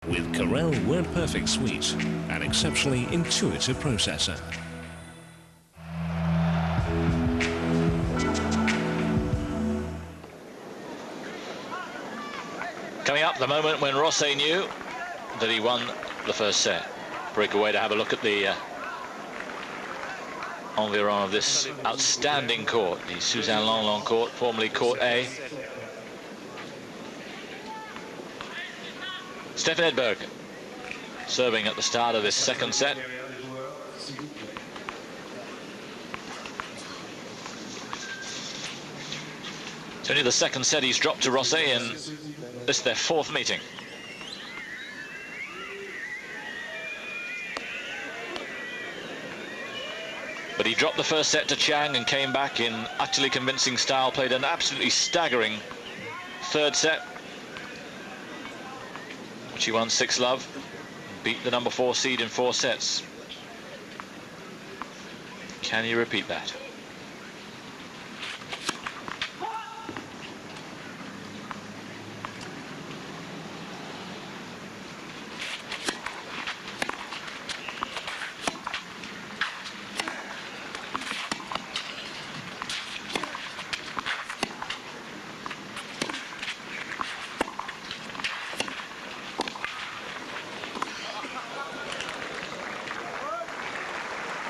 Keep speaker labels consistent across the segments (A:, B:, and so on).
A: With Corel WordPerfect Suite, an exceptionally intuitive processor.
B: Coming up, the moment when Rosset knew that he won the first set. Breakaway to have a look at the environ of this outstanding court, the Suzanne Lenglen court, formerly Court A. Stefan Edberg serving at the start of this second set. It's only the second set he's dropped to Rosset, and this is their fourth meeting. But he dropped the first set to Chang and came back in utterly convincing style, played an absolutely staggering third set, which he won 6-love, beat the number 4 seed in 4 sets. Can you repeat that?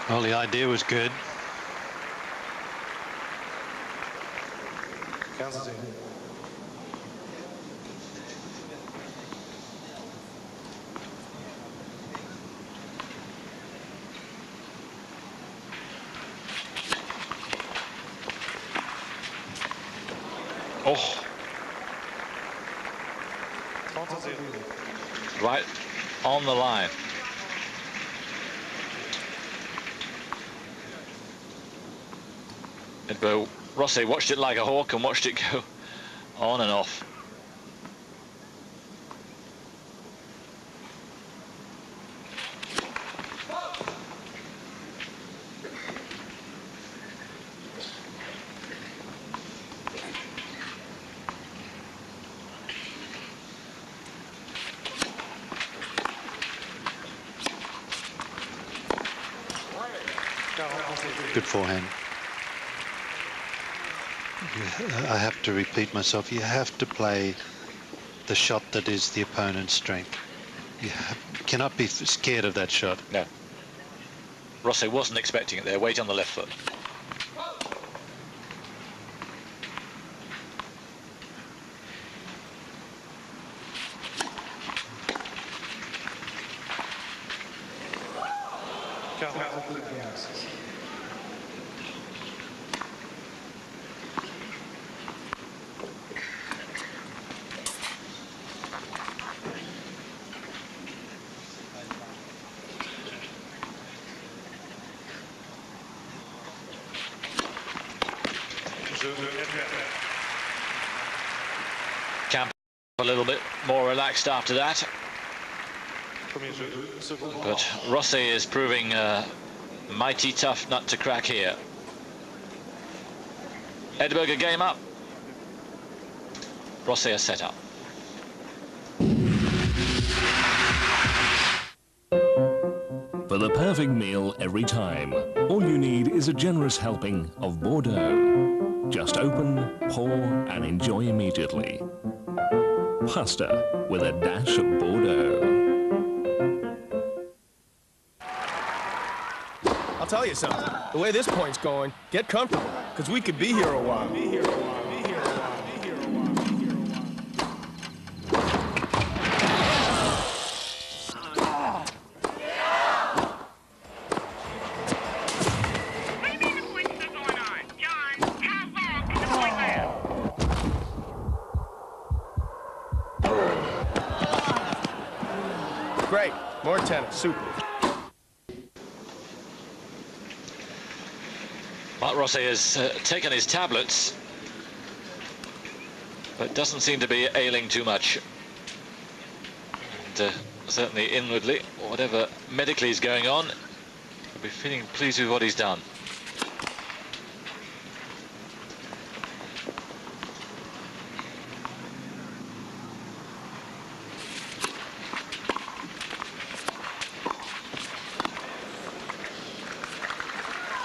C: Well, the idea was good.
B: Oh. Right on the line. Edberg, Rosset watched it like a hawk and watched it go on and off.
C: Good forehand. I have to repeat myself. You have to play the shot that is the opponent's strength. You cannot be scared of that shot.
B: No. Rosset wasn't expecting it there. Weight on the left foot. Camp a little bit more relaxed after that. But Rosset is proving a mighty tough nut to crack here. Edberg a game up. Rosset a set up.
A: For the perfect meal every time, all you need is a generous helping of Bordeaux. Just open, pour, and enjoy immediately. Pasta with a dash of Bordeaux.
D: I'll tell you something. The way this point's going, get comfortable, because we could be here a while. Great. More tennis. Super.
B: Marc Rosset has taken his tablets, but doesn't seem to be ailing too much. And certainly inwardly, whatever medically is going on, he'll be feeling pleased with what he's done.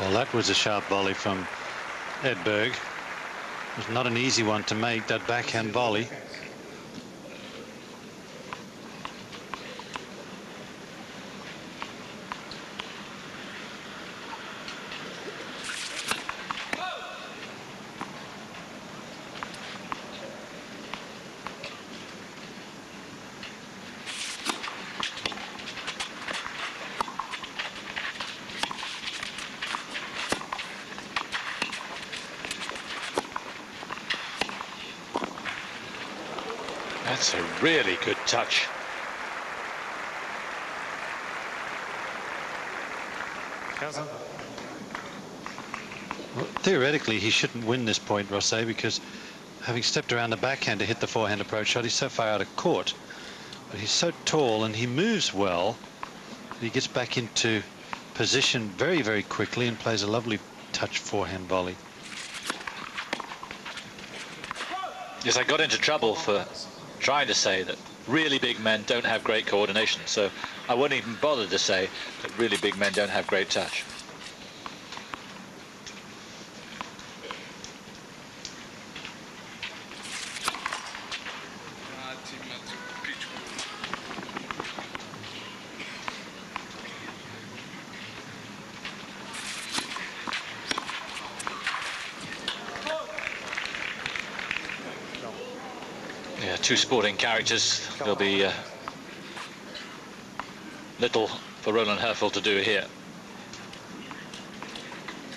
C: Well, that was a sharp volley from Edberg. It was not an easy one to make, that backhand volley.
B: That's a really good touch.
C: Well, theoretically, he shouldn't win this point, Rosset, because having stepped around the backhand to hit the forehand approach shot, he's so far out of court. But he's so tall and he moves well that he gets back into position very, very quickly and plays a lovely touch forehand volley.
B: Yes, I got into trouble for trying to say that really big men don't have great coordination, so I wouldn't even bother to say that really big men don't have great touch. Yeah, two sporting characters. There'll be little for Roland Herfel to do here.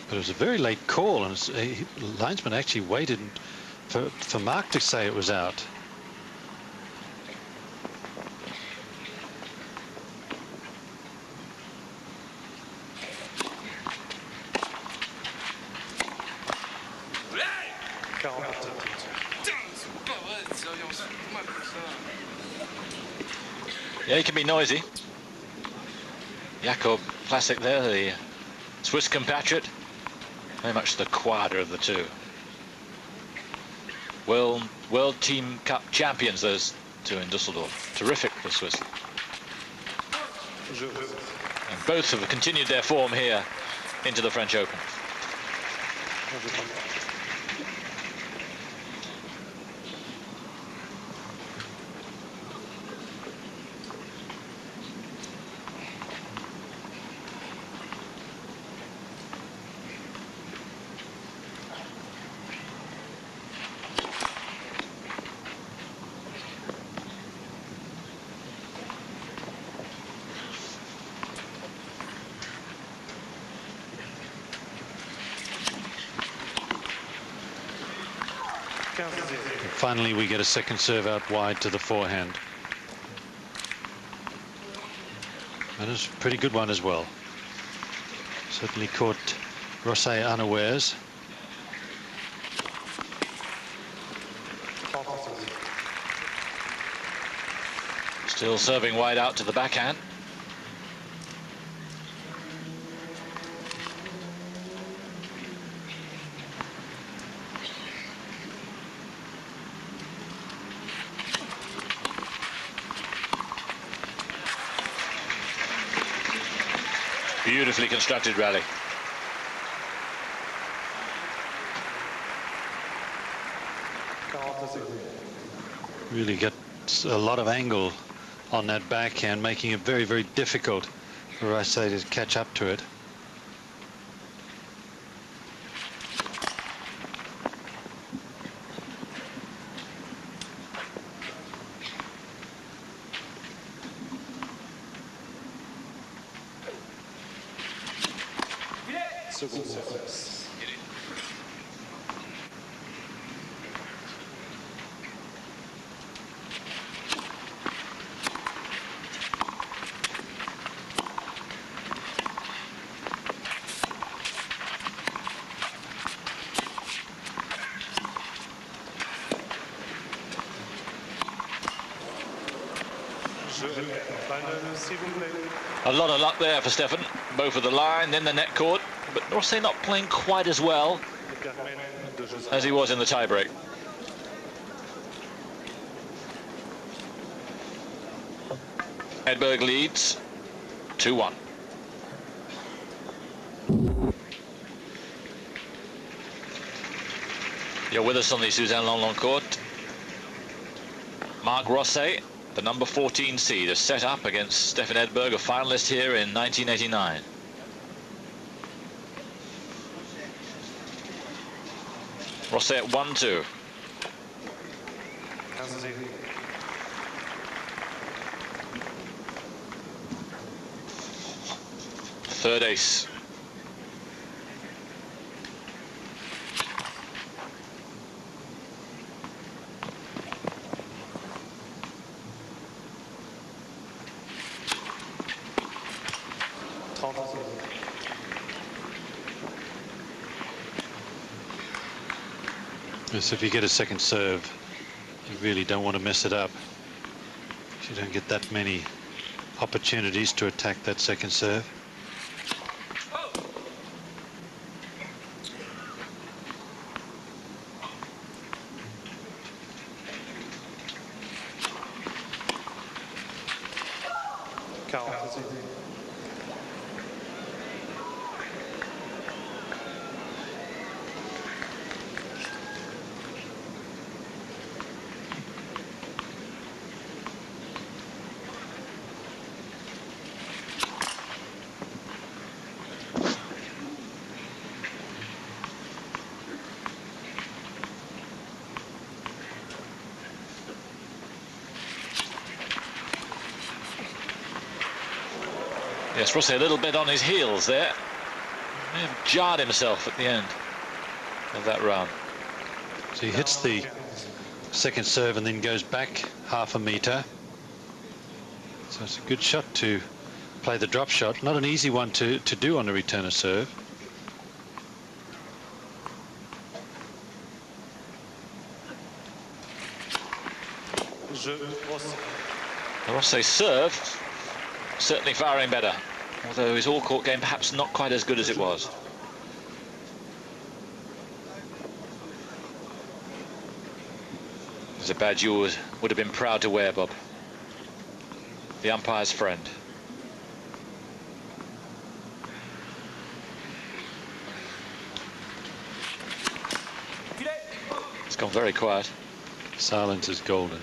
C: But it was a very late call, and the linesman actually waited for Marc to say it was out.
B: Yeah, he can be noisy. Jakob Classic there, the Swiss compatriot. Very much the quieter of the two. World Team Cup champions, those two in Dusseldorf. Terrific for Swiss. And both have continued their form here into the French Open.
C: Finally, we get a second serve out wide to the forehand. And it's a pretty good one as well. Certainly caught Rosset unawares.
B: Still serving wide out to the backhand. Beautifully constructed rally.
C: Really gets a lot of angle on that backhand, making it very, very difficult for Rosset to catch up to it.
B: A lot of luck there for Stefan, both at the line, then the net court, but Rosset not playing quite as well as he was in the tiebreak. Edberg leads 2-1. You're with us on the Suzanne Longlong court. Marc Rosset, the number 14 seed, is set up against Stefan Edberg, a finalist here in 1989. Rosset 1-2. Third ace.
C: So if you get a second serve, you really don't want to mess it up. You don't get that many opportunities to attack that second serve.
B: Yes, Rosset a little bit on his heels there. May have jarred himself at the end of that run.
C: So he hits the second serve and then goes back half a metre. So it's a good shot to play the drop shot. Not an easy one to do on a return of serve.
B: Rosset's serve certainly firing better, although his all-court game perhaps not quite as good as it was. It's a badge you would have been proud to wear, Bob. The umpire's friend. It's gone very quiet.
C: Silence is golden.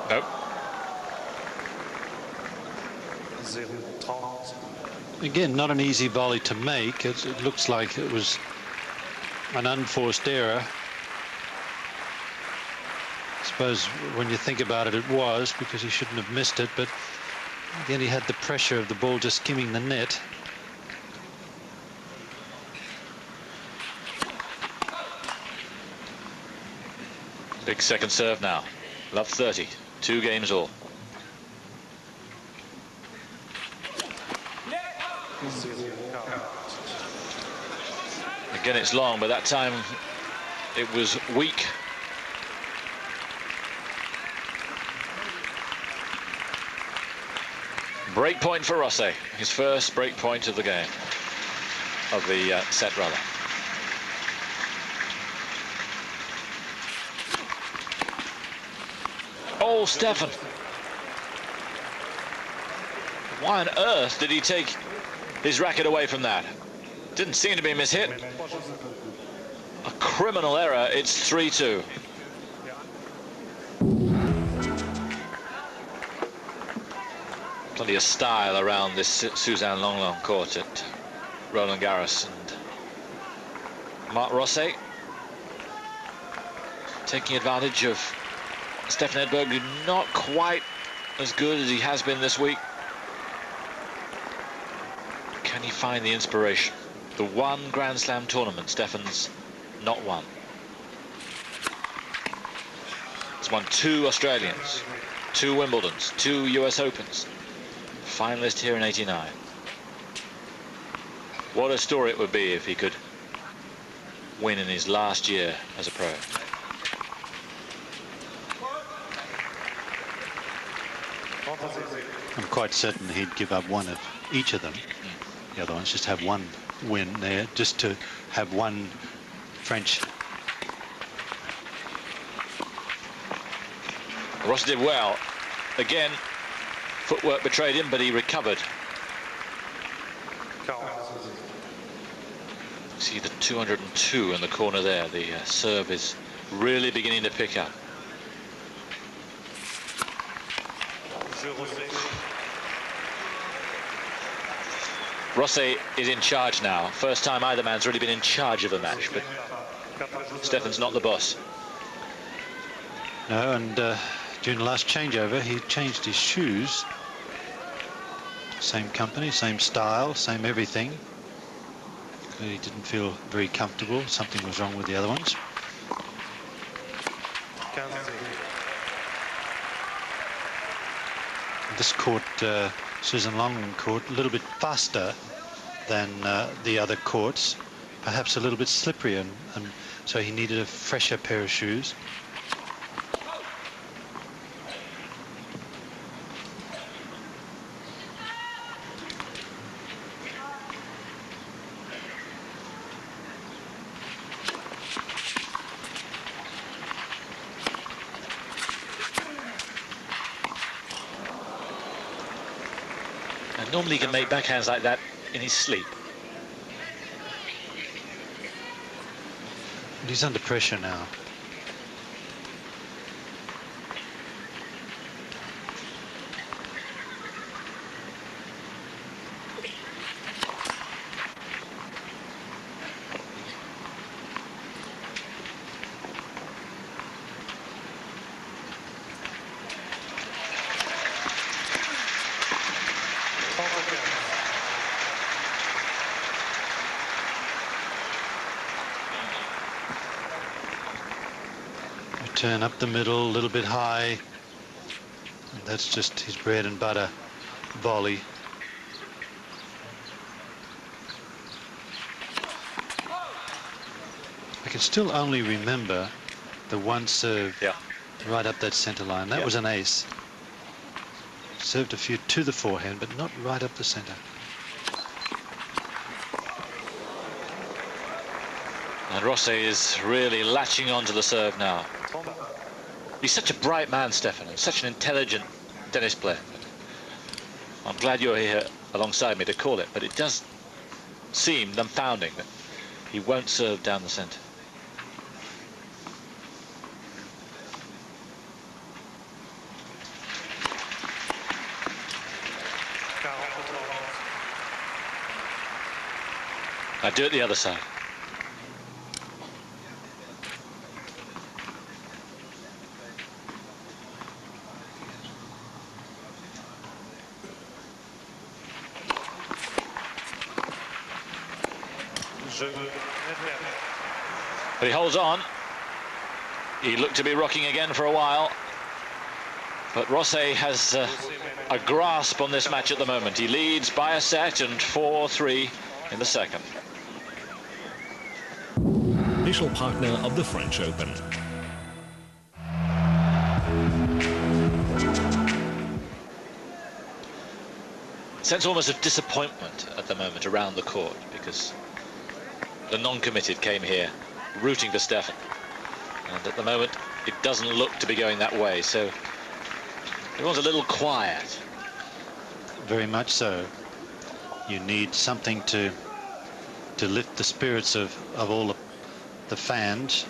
B: Nope.
C: Again, not an easy volley to make. It looks like it was an unforced error. I suppose when you think about it, it was, because he shouldn't have missed it, but again he had the pressure of the ball just skimming the net.
B: Big second serve now. Love 30. 2 games all. Again, it's long, but that time it was weak. Break point for Rosset. His first break point of the game. Of the set, rather. Oh, Stefan. Why on earth did he take his racket away from that? Didn't seem to be a mishit. A criminal error. It's 3-2. Plenty of style around this Suzanne Longlong court at Roland Garros. And Marc Rosset taking advantage of Stefan Edberg, not quite as good as he has been this week. Can he find the inspiration? The one Grand Slam tournament Stefan's not won. He's won 2 Australians, 2 Wimbledons, 2 US Opens. Finalist here in '89. What a story it would be if he could win in his last year as a pro.
C: I'm quite certain he'd give up one of each of them. The other ones just have one win there, just to have one French.
B: Rosset did well. Again, footwork betrayed him, but he recovered. See the 202 in the corner there. The serve is really beginning to pick up. Rosset is in charge now. First time either man's really been in charge of a match, but Stefan's not the boss.
C: No, and during the last changeover, he changed his shoes. Same company, same style, same everything. He didn't feel very comfortable. Something was wrong with the other ones. This court, Susan Longman court, a little bit faster than the other courts, perhaps a little bit slippery, and so he needed a fresher pair of shoes.
B: Normally he can make backhands like that in his sleep.
C: And he's under pressure now. Turn up the middle, a little bit high. And that's just his bread and butter volley. I can still only remember the one serve right up that center line. That was an ace. Served a few to the forehand, but not right up the center.
B: And Rosset is really latching onto the serve now. He's such a bright man, Stefan, and such an intelligent tennis player. I'm glad you're here alongside me to call it, but it does seem dumbfounding that he won't serve down the centre. Now do it the other side. But he holds on. He looked to be rocking again for a while. But Rosset has a grasp on this match at the moment. He leads by a set and 4-3 in the second.
A: Official partner of the French Open.
B: Sense almost of disappointment at the moment around the court, because the non-committed came here rooting for Stefan, and at the moment it doesn't look to be going that way, so everyone's a little quiet.
C: Very much so. You need something to lift the spirits of all the fans,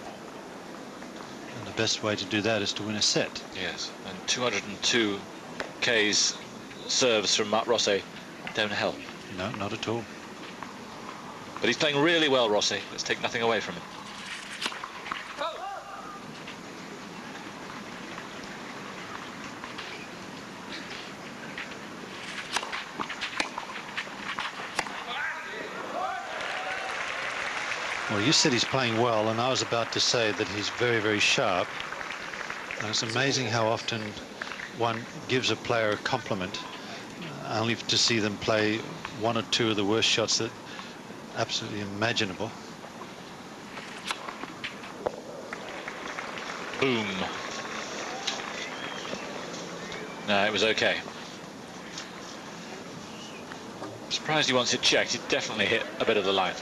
C: and the best way to do that is to win a set.
B: Yes, and 202 K's serves from Marc Rosset don't help.
C: No, not at all.
B: But he's playing really well, Rosset. Let's take nothing away from him.
C: Well, you said he's playing well, and I was about to say that he's very, very sharp. And it's amazing how often one gives a player a compliment, only to see them play one or two of the worst shots that absolutely imaginable.
B: Boom. No, it was okay. Surprised he wants it checked. It definitely hit a bit of the line.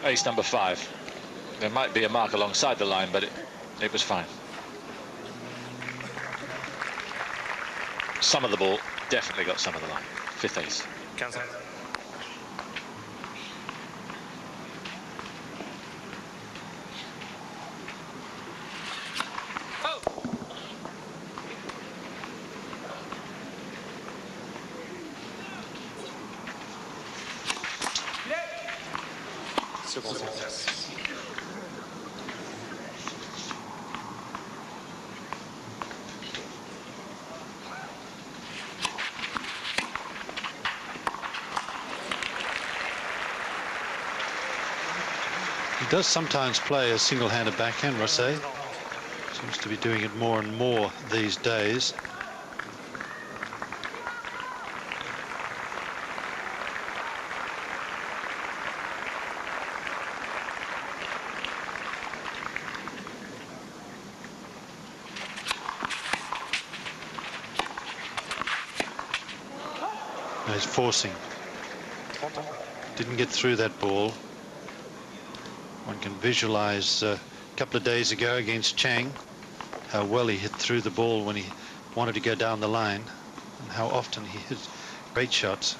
B: Ace number 5. There might be a mark alongside the line, but it was fine. Some of the ball definitely got some of the line. 5th ace.
E: Cancel.
C: He does sometimes play a single-handed backhand, Rosset. Seems to be doing it more and more these days. Now he's forcing. Didn't get through that ball. One can visualize a couple of days ago against Chang how well he hit through the ball when he wanted to go down the line, and how often he hit great shots.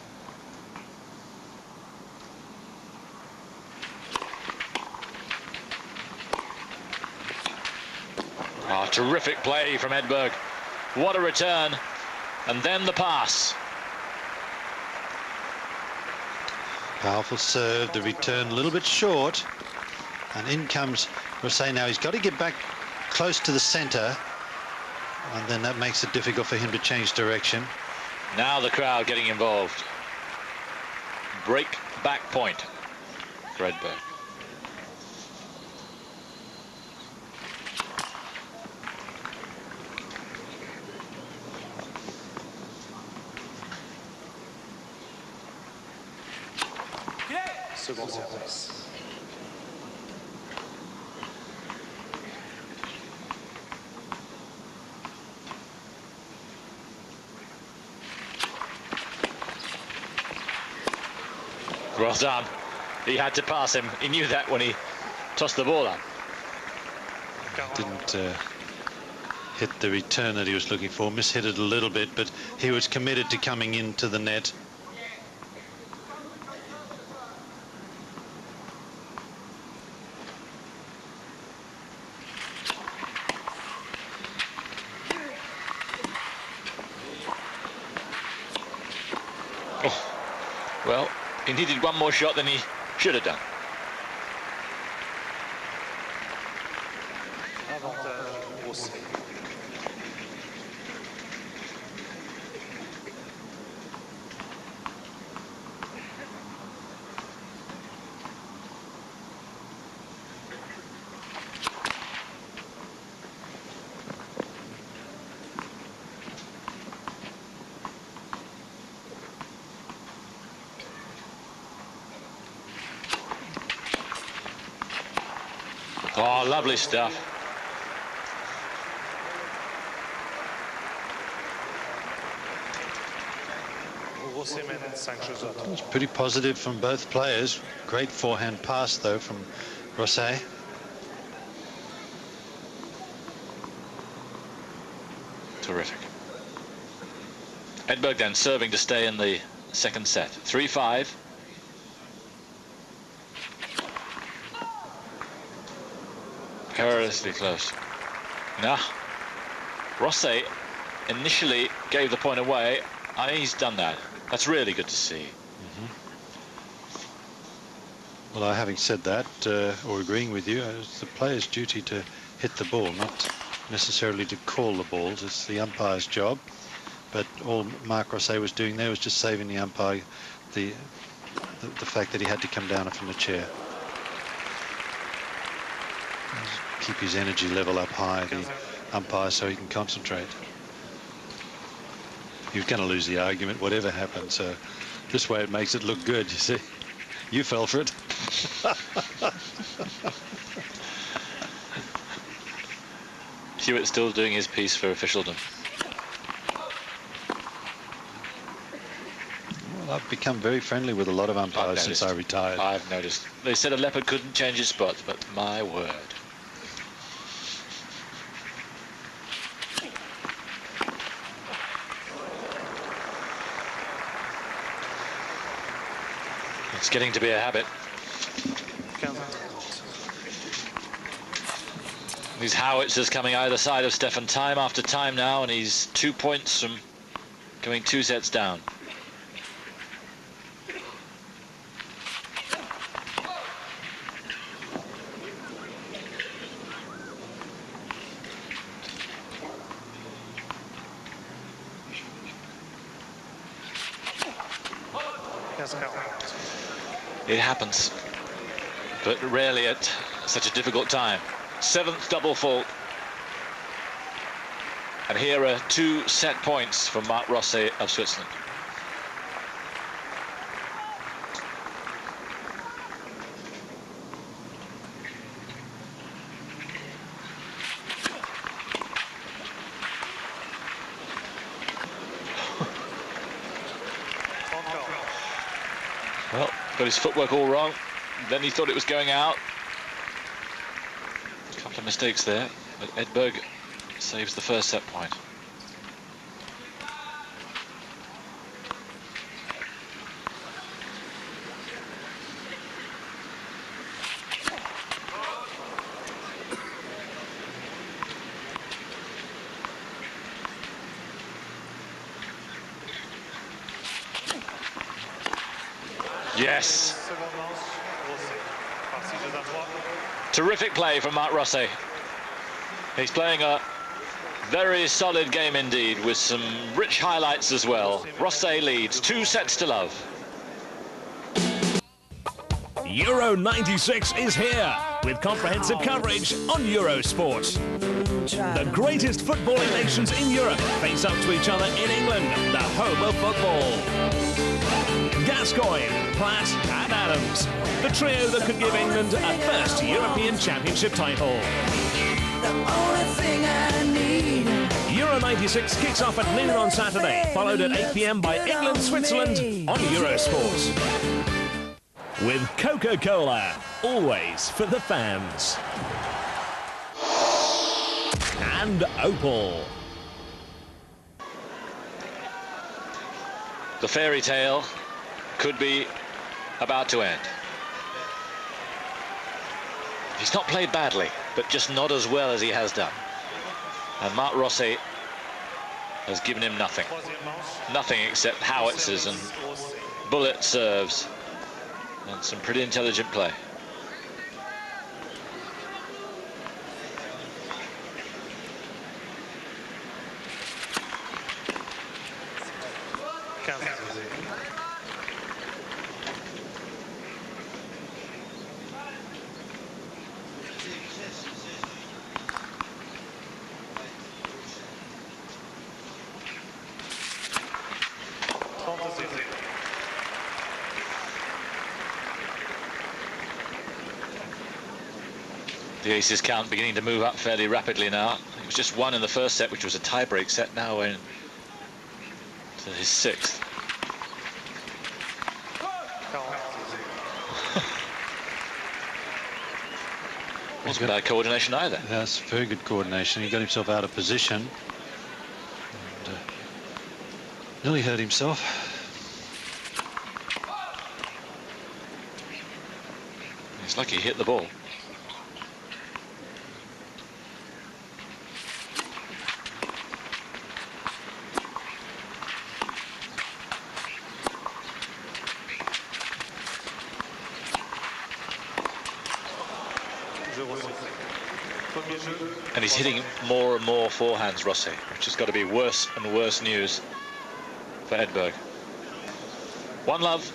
B: Oh, terrific play from Edberg. What a return. And then the pass.
C: Powerful serve, the return a little bit short. And in comes Rosset now. He's got to get back close to the center, and then that makes it difficult for him to change direction.
B: Now the crowd getting involved. Break back point for Edberg.
E: Second service.
B: Well done. He had to pass him. He knew that when he tossed the ball up.
C: Didn't hit the return that he was looking for. Mishit it a little bit, but he was committed to coming into the net.
B: Oh, well, he needed one more shot than he should have done. Oh, lovely stuff.
C: It's pretty positive from both players. Great forehand pass, though, from Rosset.
B: Terrific. Edberg then serving to stay in the second set. 3-5. Perilously close. Now, Rosset initially gave the point away. I think he's done that. That's really good to see.
C: Well, having said that, or agreeing with you, it's the player's duty to hit the ball, not necessarily to call the balls. It's the umpire's job. But all Marc Rosset was doing there was just saving the umpire the fact that he had to come down from the chair. Keep his energy level up high, the umpire, so he can concentrate. He was going to lose the argument, whatever happened. So this way it makes it look good, you see. You fell for it.
B: Hewitt still doing his piece for officialdom.
C: Well, I've become very friendly with a lot of umpires since I retired.
B: I've noticed. They said a leopard couldn't change his spots, but my word. It's getting to be a habit. These howitzers coming either side of Stefan time after time now, and he's 2 points from going 2 sets down. It happens, but rarely at such a difficult time. 7th double fault. And here are 2 set points from Marc Rosset of Switzerland. Well, got his footwork all wrong. Then he thought it was going out. A couple of mistakes there, but Edberg saves the first set point. Yes. Terrific play from Marc Rosset. He's playing a very solid game indeed, with some rich highlights as well. Rosset leads 2 sets to love.
A: Euro 96 is here with comprehensive coverage on Eurosport. The greatest footballing nations in Europe face up to each other in England, the home of football. Gascoigne, Platt and Adams, the trio that could give England a first European Championship title.
E: The only thing I need.
A: Euro 96 kicks off at noon on Saturday, followed at 8 p.m. by England-Switzerland on Eurosport. With Coca-Cola, always for the fans. And Opal.
B: The fairy tale could be about to end. He's not played badly, but just not as well as he has done. And Marc Rosset has given him nothing. Nothing except howitzers and bullet serves and some pretty intelligent play. The aces count beginning to move up fairly rapidly now. It was just 1 in the first set, which was a tie-break set. Now we're in to his 6th. Wasn't bad coordination either.
C: That's very good coordination. He got himself out of position and nearly hurt himself.
B: It's like he hit the ball. And he's hitting more and more forehands, Rosset, which has got to be worse and worse news for Edberg. 1 love.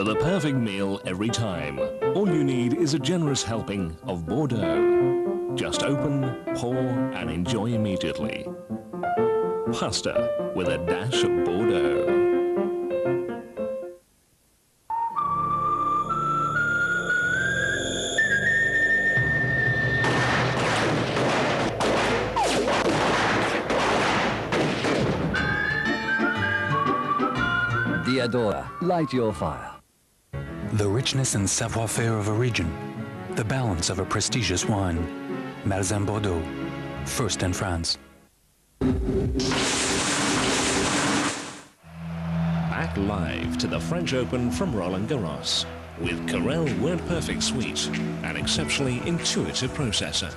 A: for the perfect meal every time. All you need is a generous helping of Bordeaux. Just open, pour, and enjoy immediately. Pasta with a dash of Bordeaux.
F: Diadora, light your fire.
G: The richness and savoir-faire of a region, the balance of a prestigious wine. Malzan Bordeaux, first in France.
A: Back live to the French Open from Roland Garros with Carrel Word Perfect Suite, an exceptionally intuitive processor.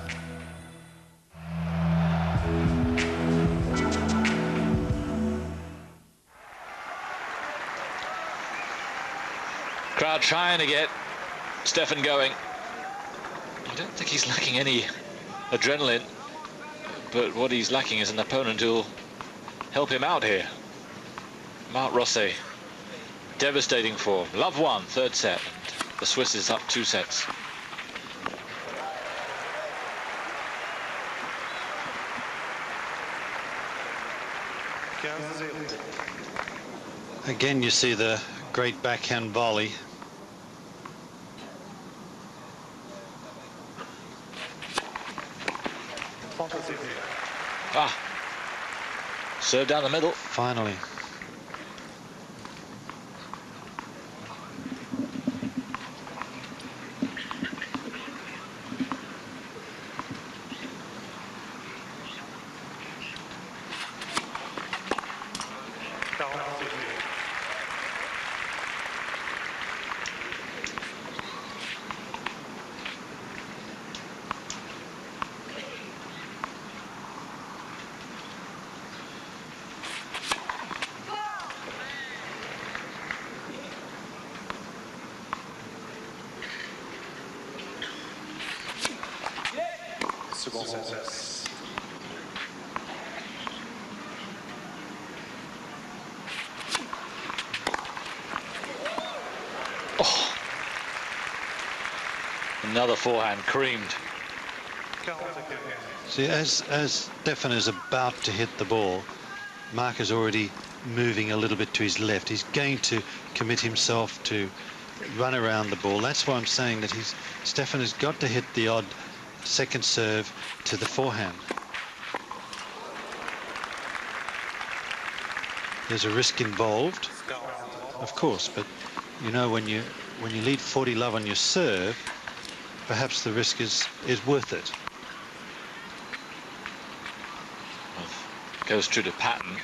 B: Crowd trying to get Stefan going. I don't think he's lacking any adrenaline, but what he's lacking is an opponent who'll help him out here. Marc Rosset, devastating form. Love one, third set. And the Swiss is up 2 sets.
C: Again, you see the great backhand volley.
B: Ah, serve down the middle.
C: Finally.
B: Oh. Another forehand creamed.
C: See, as Stefan is about to hit the ball, Marc is already moving a little bit to his left. He's going to commit himself to run around the ball. That's why I'm saying that Stefan has got to hit the odd second serve to the forehand. There's a risk involved, of course, but you know, when you lead 40-love on your serve, perhaps the risk is worth it.
B: Goes true to pattern,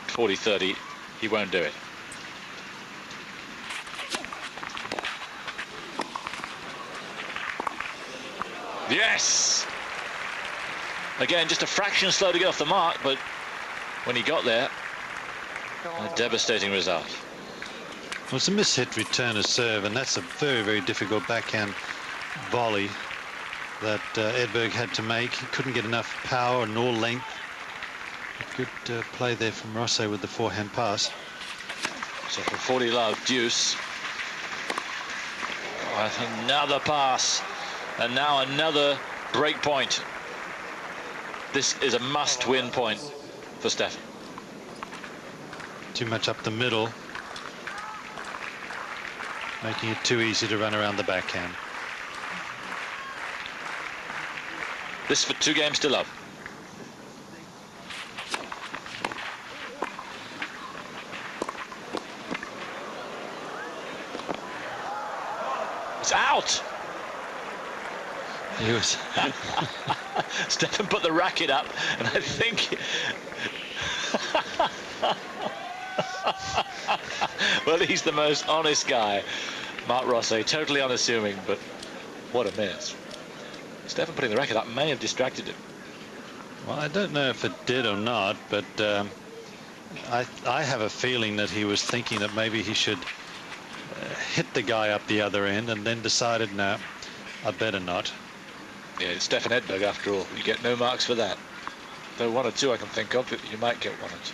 B: 40-30, he won't do it. Yes! Again, just a fraction slow to get off the mark, but when he got there, a devastating result.
C: Well, it's a mishit return of serve, and that's a very, very difficult backhand volley that Edberg had to make. He couldn't get enough power nor length. Good play there from Rosset with the forehand pass.
B: So from 40-love, deuce. Another pass, and now another break point. This is a must-win point for Stefan.
C: Too much up the middle, making it too easy to run around the backhand.
B: This for 2 games to love. It's out.
C: He was.
B: Stefan put the racket up, and I think. Well, he's the most honest guy, Marc Rosset, totally unassuming, but what a miss. Stefan putting the racket up may have distracted him.
C: Well, I don't know if it did or not, but I have a feeling that he was thinking that maybe he should hit the guy up the other end, and then decided, no, I better not.
B: Yeah, it's Stefan Edberg after all. You get no marks for that. Though 1 or 2 I can think of, you might get 1 or 2.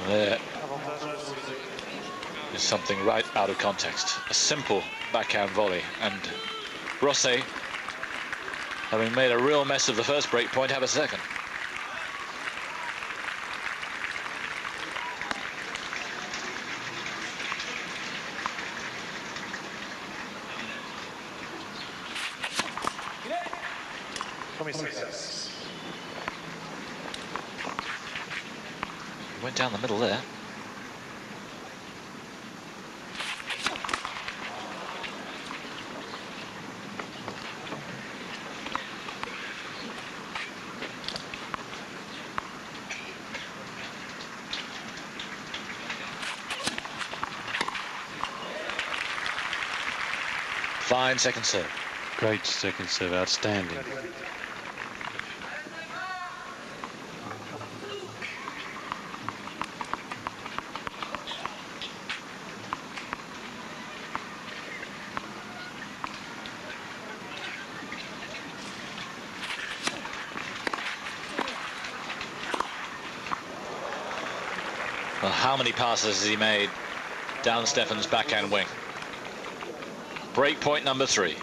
B: There is something right out of context. A simple backhand volley, and Rosset, having made a real mess of the first break point, have a second. Went down the middle there. Fine second serve.
C: Great second serve, outstanding.
B: Well, how many passes has he made down Stefan's backhand wing? Break point number 3.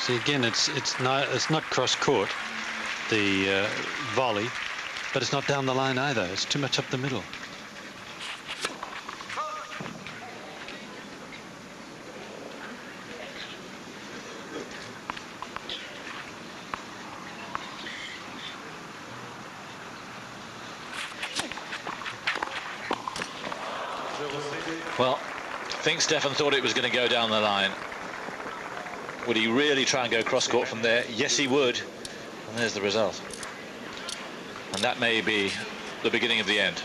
C: See, again, it's not cross court, the volley, but it's not down the line either. It's too much up the middle.
B: Well, I think Stefan thought it was going to go down the line. Would he really try and go cross court from there? Yes, he would. And there's the result. And that may be the beginning of the end.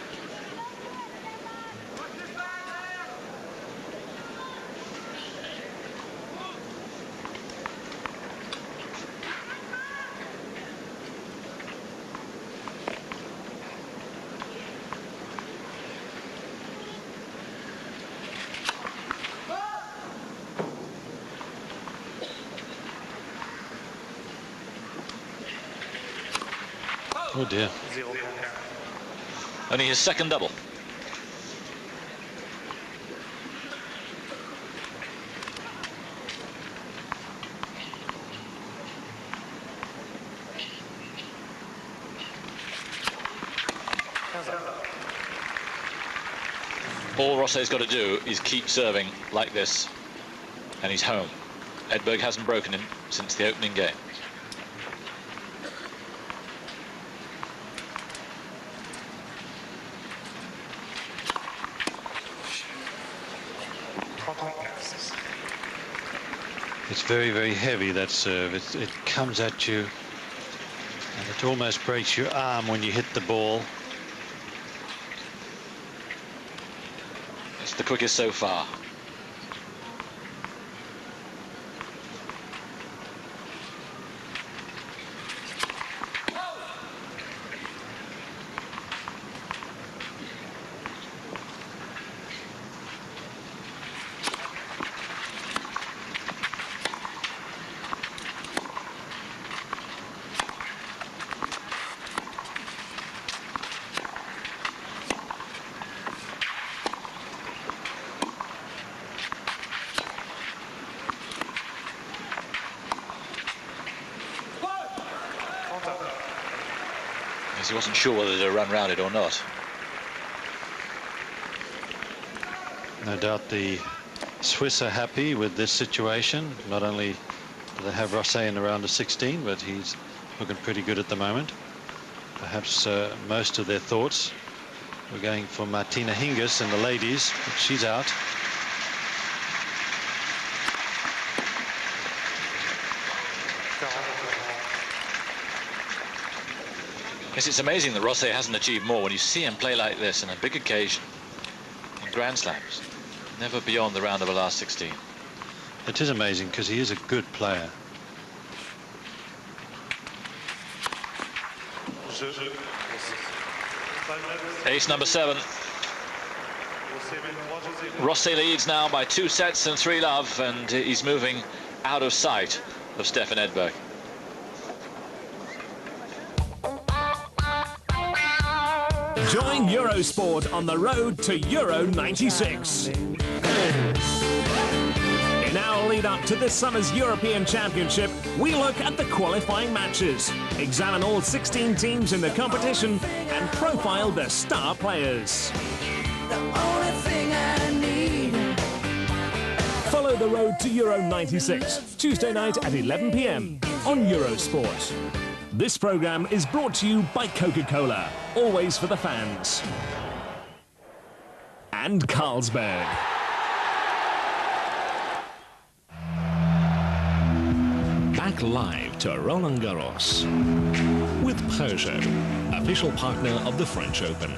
C: Oh dear.
B: Only his second double. All Rosset's got to do is keep serving like this, and he's home. Edberg hasn't broken him since the opening game.
C: It's very, very heavy, that serve. It comes at you, and it almost breaks your arm when you hit the ball.
B: It's the quickest so far. He wasn't sure whether to run round it or not.
C: No doubt the Swiss are happy with this situation. Not only do they have Rosset in the round of 16, but he's looking pretty good at the moment. Perhaps most of their thoughts were going for Martina Hingis and the ladies, but she's out.
B: Yes, it's amazing that Rosset hasn't achieved more. When you see him play like this on a big occasion, in Grand Slams, never beyond the round of the last 16.
C: It is amazing because he is a good player.
B: Ace number 7. Rosset leads now by 2 sets and 3 love, and he's moving out of sight of Stefan Edberg.
A: Join Eurosport on the road to Euro 96. In our lead up to this summer's European Championship, we look at the qualifying matches, examine all 16 teams in the competition, and profile the star players.
E: The only thing I need.
A: Follow the road to Euro 96, Tuesday night at 11 p.m. on Eurosport. This programme is brought to you by Coca-Cola, always for the fans. And Carlsberg. Back live to Roland Garros with Peugeot, official partner of the French Open.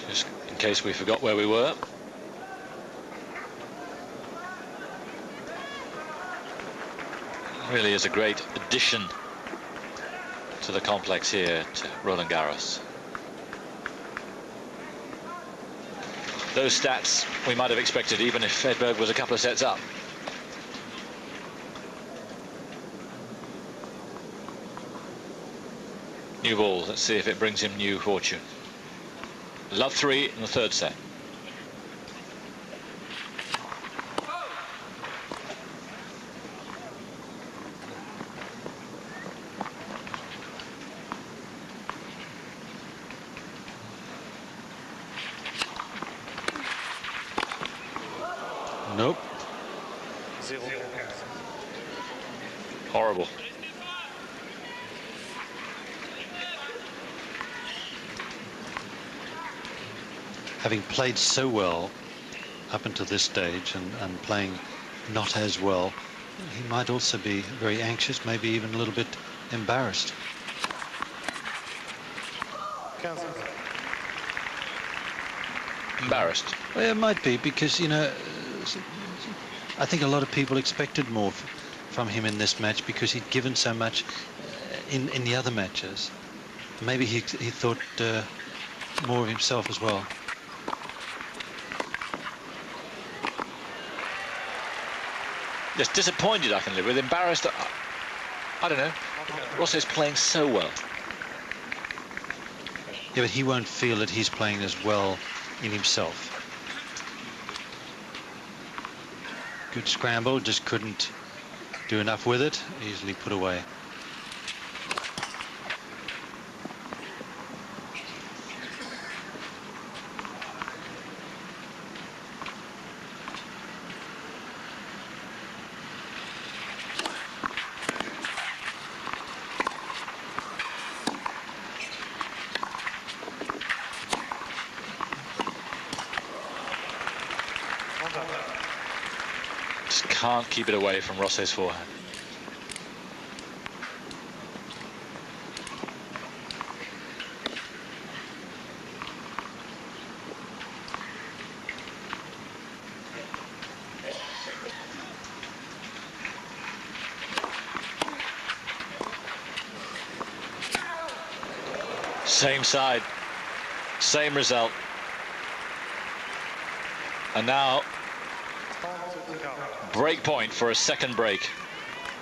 B: Just in case we forgot where we were. Really is a great addition to the complex here at Roland Garros. Those stats we might have expected even if Edberg was a couple of sets up. New ball, let's see if it brings him new fortune. Love 3 in the third set.
C: Nope.
B: Horrible.
C: Having played so well up until this stage and playing not as well, he might also be very anxious, maybe even a little bit embarrassed.
B: Embarrassed.
C: Well, it might be because, you know, I think a lot of people expected more from him in this match because he'd given so much in the other matches. Maybe he thought more of himself as well.
B: Just disappointed I can live with. Embarrassed, I don't know. Rosset's playing so well.
C: Yeah, but he won't feel that he's playing as well in himself. Good scramble, just couldn't do enough with it. Easily put away.
B: Just can't keep it away from Rosset's forehand. Same side, same result. And now break point for a second break,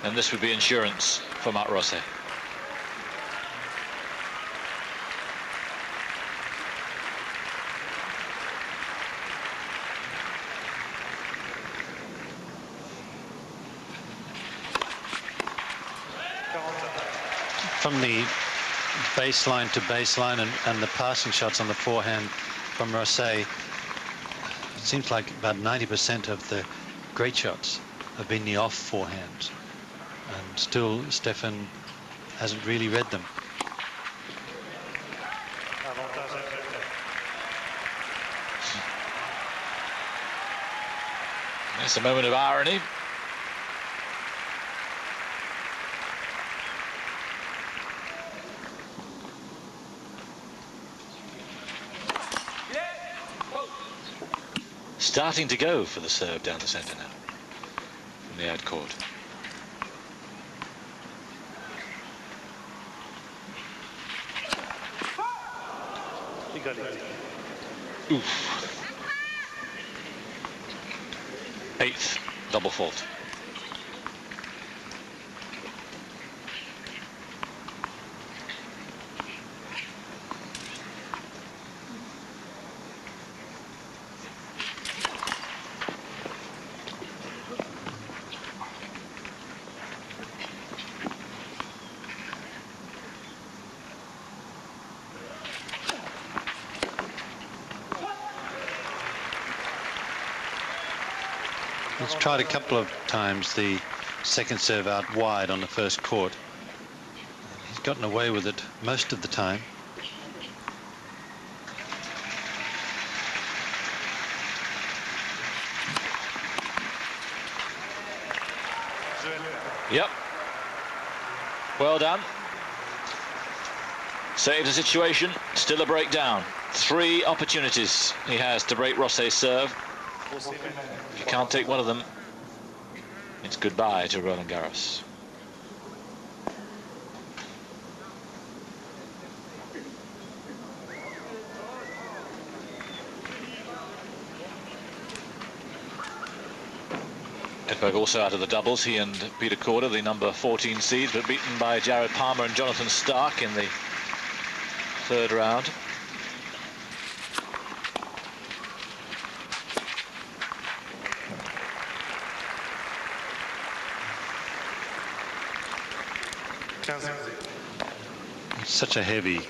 B: and this would be insurance for Marc Rosset.
C: From the baseline to baseline and the passing shots on the forehand from Rosset, it seems like about 90% of the great shots have been the off forehand, and still Stefan hasn't really read them.
B: It's a moment of irony. Starting to go for the serve down the centre now from the ad court. Oof. Eighth double fault.
C: He's tried a couple of times the second serve out wide on the first court. He's gotten away with it most of the time.
B: Yep. Well done. Saved the situation. Still a breakdown. 3 opportunities he has to break Rosset's serve. If you can't take one of them, it's goodbye to Roland Garros. Edberg also out of the doubles. He and Peter Korda, the number 14 seeds, but beaten by Jared Palmer and Jonathan Stark in the 3rd round.
C: It's such a heavy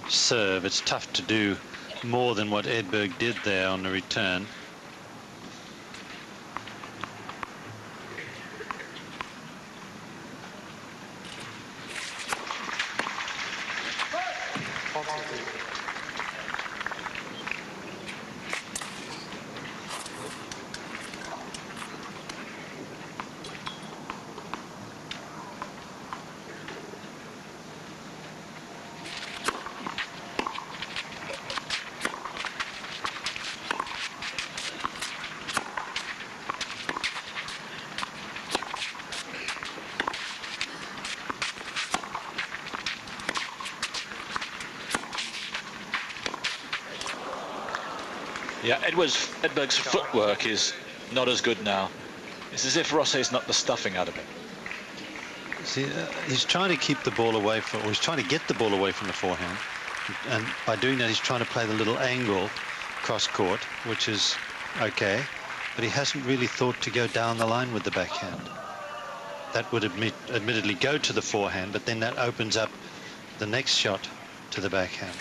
C: serve. It's tough to do more than what Edberg did there on the return.
B: Yeah, Edberg's footwork is not as good now. It's as if Rosset's knocked the stuffing out of him.
C: See, he's trying to keep the ball away from, or he's trying to get the ball away from the forehand, and by doing that he's trying to play the little angle cross court, which is okay, but he hasn't really thought to go down the line with the backhand. That would admittedly go to the forehand, but then that opens up the next shot to the backhand.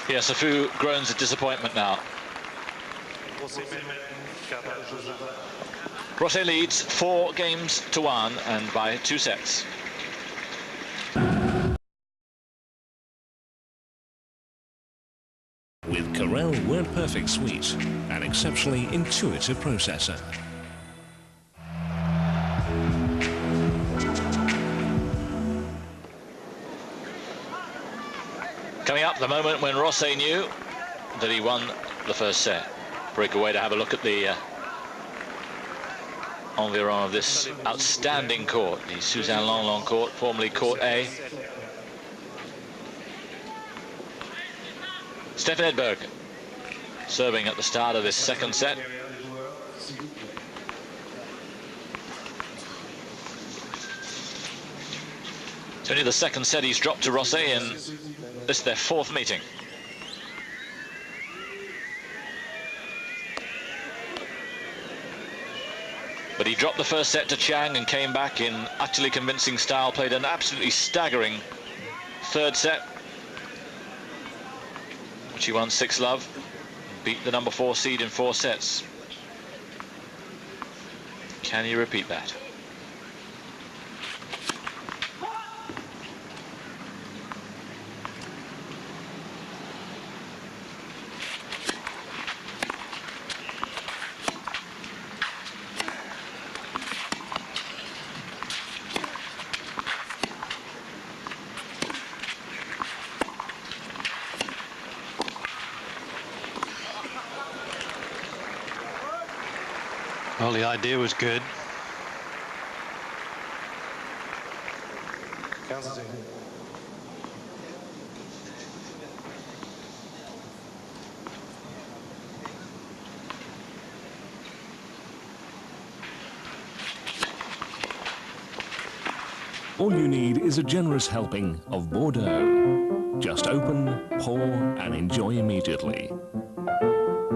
B: Yes, a few groans of disappointment now. Rosset leads 4 games to 1 and by 2 sets.
A: With Corel WordPerfect Suite, an exceptionally intuitive processor.
B: Coming up, the moment when Rosset knew that he won the first set. Break away to have a look at the environ of this outstanding court, the Suzanne Longlong court, formerly Court A. Stefan Edberg serving at the start of this second set. It's only the second set he's dropped to Rosset in this is their 4th meeting. But he dropped the first set to Chang and came back in utterly convincing style, played an absolutely staggering 3rd set, which he won 6-love, beat the number 4 seed in 4 sets. Can he repeat that?
C: Well, the idea was good.
A: All you need is a generous helping of Bordeaux. Just open, pour, and enjoy immediately.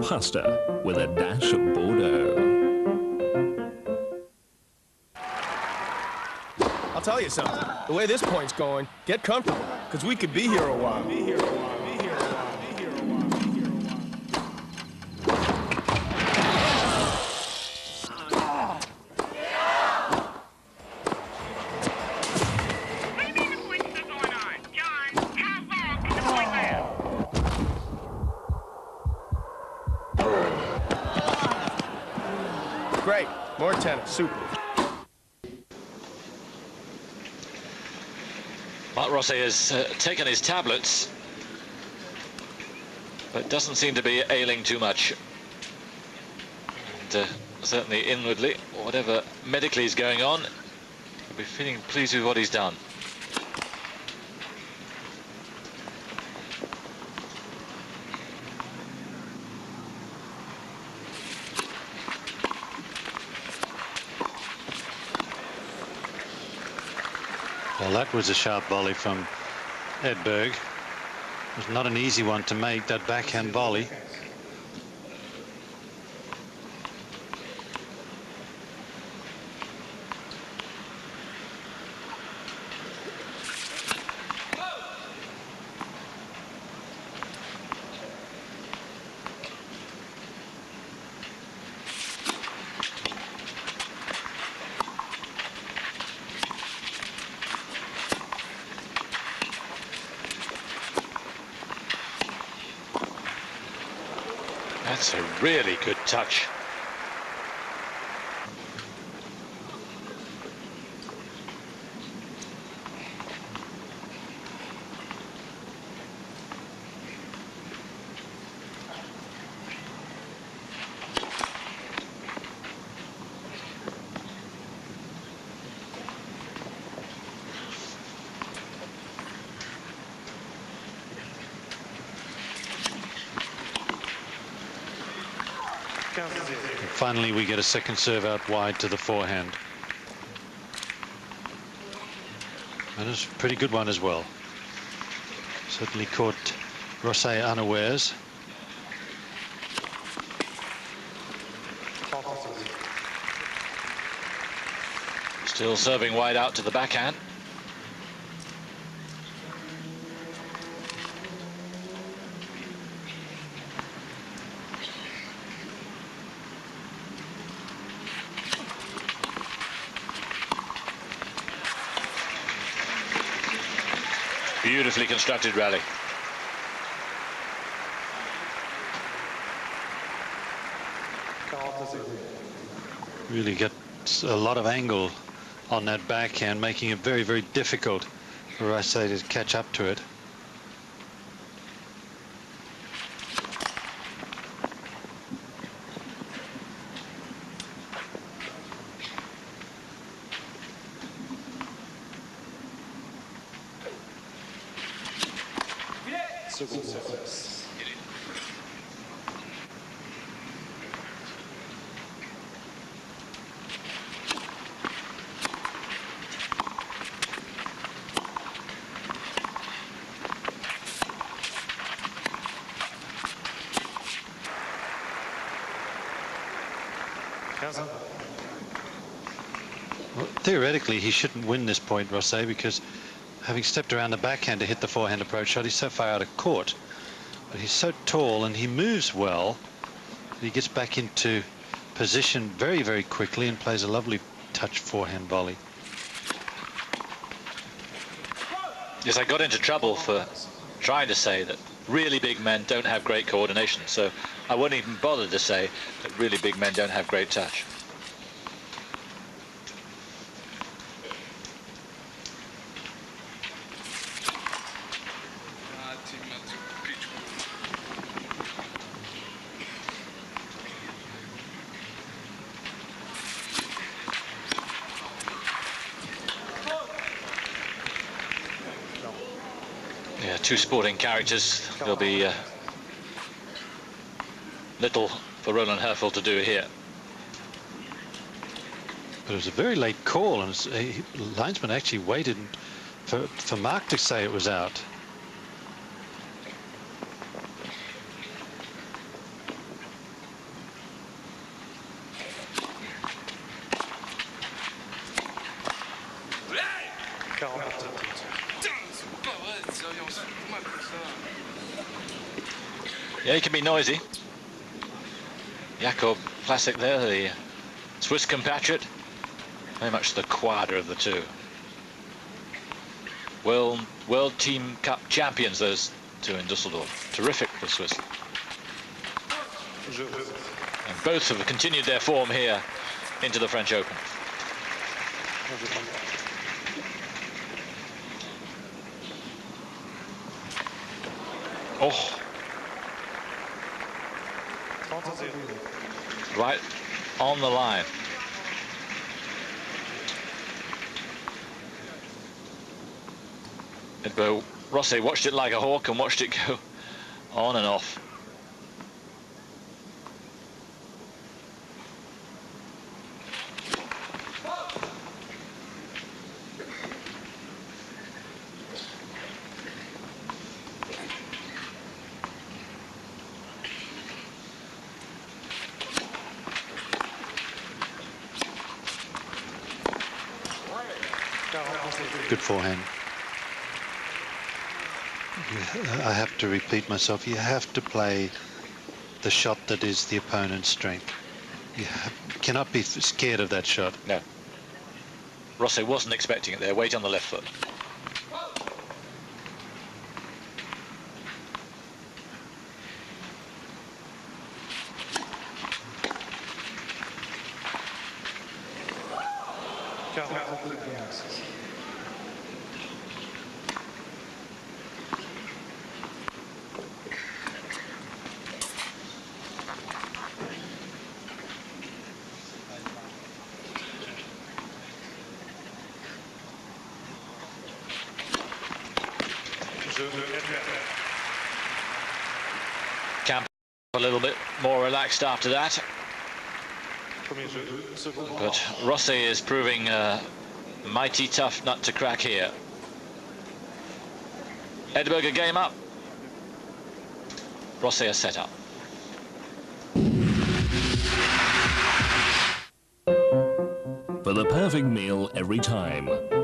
A: Pasta with a dash of Bordeaux.
D: I'll tell you something. The way this point's going, get comfortable, because we could be here a while. More tennis, super.
B: Marc Rosset has taken his tablets, but doesn't seem to be ailing too much. And certainly inwardly, whatever medically is going on, he'll be feeling pleased with what he's done.
C: Well, that was a sharp volley from Edberg. It was not an easy one to make, that backhand volley.
B: That's a really good touch.
C: Finally, we get a second serve out wide to the forehand. And it's a pretty good one as well. Certainly caught Rosset unawares.
B: Still serving wide out to the backhand. Beautifully constructed rally.
C: Really gets a lot of angle on that backhand, making it very, very difficult for Rosset to catch up to it. Well, theoretically, he shouldn't win this point, Rosset, because having stepped around the backhand to hit the forehand approach shot, he's so far out of court. But he's so tall and he moves well. He gets back into position very, very quickly and plays a lovely touch forehand volley.
B: Yes, I got into trouble for trying to say that really big men don't have great coordination, so I won't even bother to say that really big men don't have great touch. Yeah, two sporting characters. There'll be little for Roland Herfel to do here.
C: But it was a very late call, and the linesman actually waited for Marc to say it was out.
B: Yeah, he can be noisy. Jakob Plasek there, the Swiss compatriot, very much the quieter of the two. World Team Cup champions, those two in Dusseldorf. Terrific for Swiss. And both have continued their form here into the French Open. Oh. Right on the line. Edberg, Rosset watched it like a hawk and watched it go on and off.
C: Good forehand. I have to repeat myself. You have to play the shot that is the opponent's strength. You cannot be scared of that shot.
B: No. Rosset wasn't expecting it there. Weight on the left foot. Camp a little bit more relaxed after that. But Rosset is proving a mighty tough nut to crack here. Edberg a game up. Rosset a set up.
A: For the perfect meal every time.